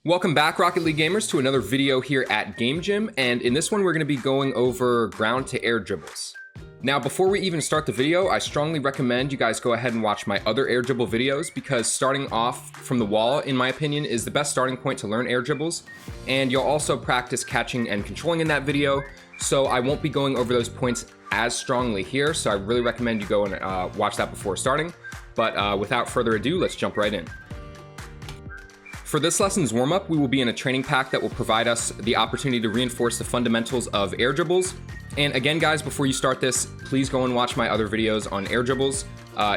Welcome back, Rocket League gamers, to another video here at Game Gym, and in this one we're going to be going over ground to air dribbles. Now, before we even start the video, I strongly recommend you guys go ahead and watch my other air dribble videos, because starting off from the wall, in my opinion, is the best starting point to learn air dribbles, and you'll also practice catching and controlling in that video, so I won't be going over those points as strongly here, so I really recommend you go and watch that before starting. But without further ado, let's jump right in. For this lesson's warm-up, we will be in a training pack that will provide us the opportunity to reinforce the fundamentals of air dribbles. And again, guys, before you start this, please go and watch my other videos on air dribbles.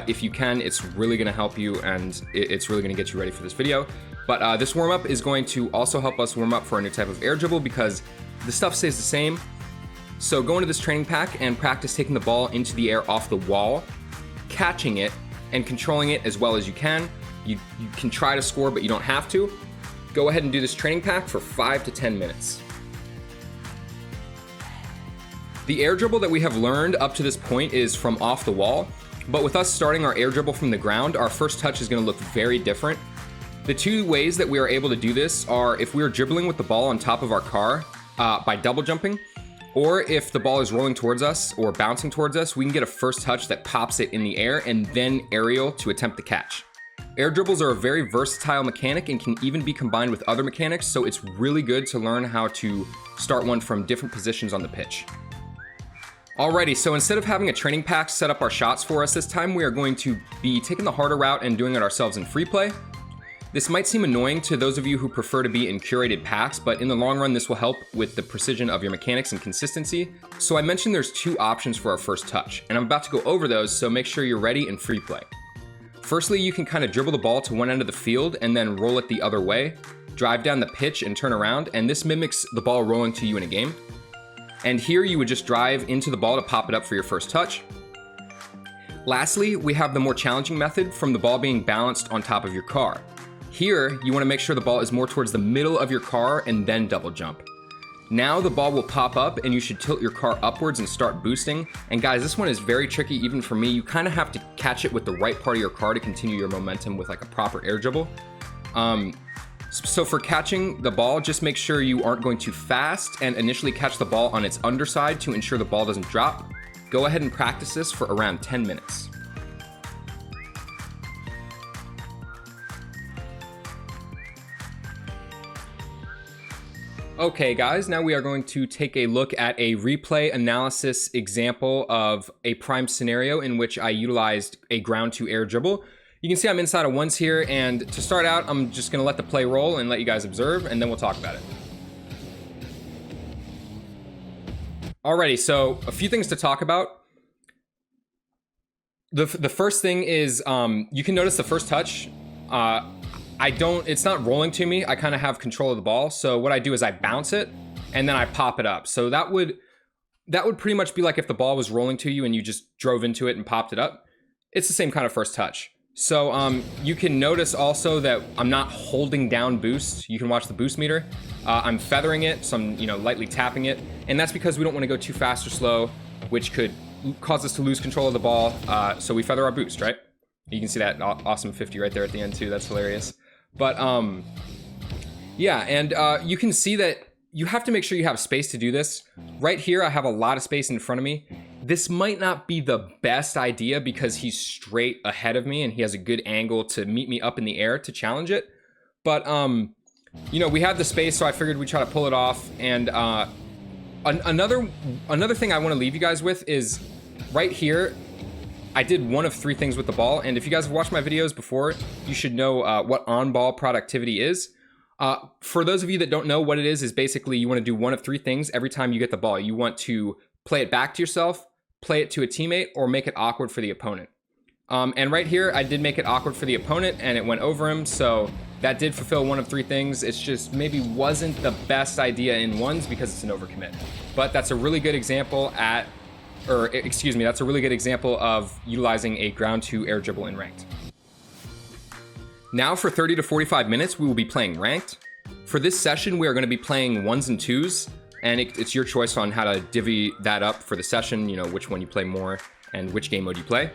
If you can, it's really going to help you, and it's really going to get you ready for this video. But this warm-up is going to also help us warm up for a new type of air dribble, because the stuff stays the same. So go into this training pack and practice taking the ball into the air off the wall, catching it, and controlling it as well as you can. You can try to score, but you don't have to. Go ahead and do this training pack for 5 to 10 minutes. The air dribble that we have learned up to this point is from off the wall, but with us starting our air dribble from the ground, our first touch is going to look very different. The two ways that we are able to do this are if we are dribbling with the ball on top of our car by double jumping, or if the ball is rolling towards us or bouncing towards us, we can get a first touch that pops it in the air and then aerial to attempt the catch. Air dribbles are a very versatile mechanic and can even be combined with other mechanics, so it's really good to learn how to start one from different positions on the pitch. Alrighty, so instead of having a training pack set up our shots for us this time, we are going to be taking the harder route and doing it ourselves in free play. This might seem annoying to those of you who prefer to be in curated packs, but in the long run, this will help with the precision of your mechanics and consistency. So I mentioned there's two options for our first touch, and I'm about to go over those, so make sure you're ready in free play. Firstly, you can kind of dribble the ball to one end of the field and then roll it the other way, drive down the pitch and turn around, and this mimics the ball rolling to you in a game. And here you would just drive into the ball to pop it up for your first touch. Lastly, we have the more challenging method from the ball being balanced on top of your car. Here, you want to make sure the ball is more towards the middle of your car and then double jump. Now the ball will pop up and you should tilt your car upwards and start boosting. And guys, this one is very tricky even for me. You kind of have to catch it with the right part of your car to continue your momentum with like a proper air dribble. So for catching the ball, just make sure you aren't going too fast and initially catch the ball on its underside to ensure the ball doesn't drop. Go ahead and practice this for around 10 minutes. Okay guys, now we are going to take a look at a replay analysis example of a prime scenario in which I utilized a ground to air dribble. You can see I'm inside of ones here, and to start out, I'm just gonna let the play roll and let you guys observe, and then we'll talk about it. Alrighty, so a few things to talk about. The first thing is, you can notice the first touch, it's not rolling to me. I kind of have control of the ball. So what I do is I bounce it and then I pop it up. So that would pretty much be like if the ball was rolling to you and you just drove into it and popped it up. It's the same kind of first touch. So you can notice also that I'm not holding down boost. You can watch the boost meter. I'm feathering it, so I'm lightly tapping it. And that's because we don't want to go too fast or slow, which could cause us to lose control of the ball. So we feather our boost, right? You can see that awesome 50 right there at the end too. That's hilarious. But yeah, and you can see that you have to make sure you have space to do this. Right here, I have a lot of space in front of me. This might not be the best idea because he's straight ahead of me and he has a good angle to meet me up in the air to challenge it. But we have the space, so I figured we'd try to pull it off. And another thing I want to leave you guys with is right here. I did one of three things with the ball, and if you guys have watched my videos before, you should know what on-ball productivity is. For those of you that don't know what it is basically you want to do one of three things every time you get the ball. You want to play it back to yourself, play it to a teammate, or make it awkward for the opponent. And right here, I did make it awkward for the opponent, and it went over him, so that did fulfill one of three things. It's just maybe wasn't the best idea in ones because it's an overcommit. But that's a really good example that's a really good example of utilizing a ground to air dribble in ranked. Now for 30 to 45 minutes, we will be playing ranked. For this session, we are going to be playing ones and twos, and it's your choice on how to divvy that up for the session, which one you play more and which game mode you play.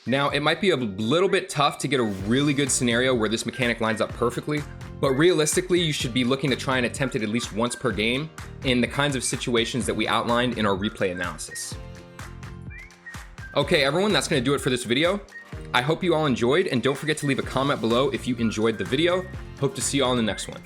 Now, it might be a little bit tough to get a really good scenario where this mechanic lines up perfectly, but realistically, you should be looking to try and attempt it at least once per game in the kinds of situations that we outlined in our replay analysis. Okay, everyone, that's going to do it for this video. I hope you all enjoyed, and don't forget to leave a comment below if you enjoyed the video. Hope to see you all in the next one.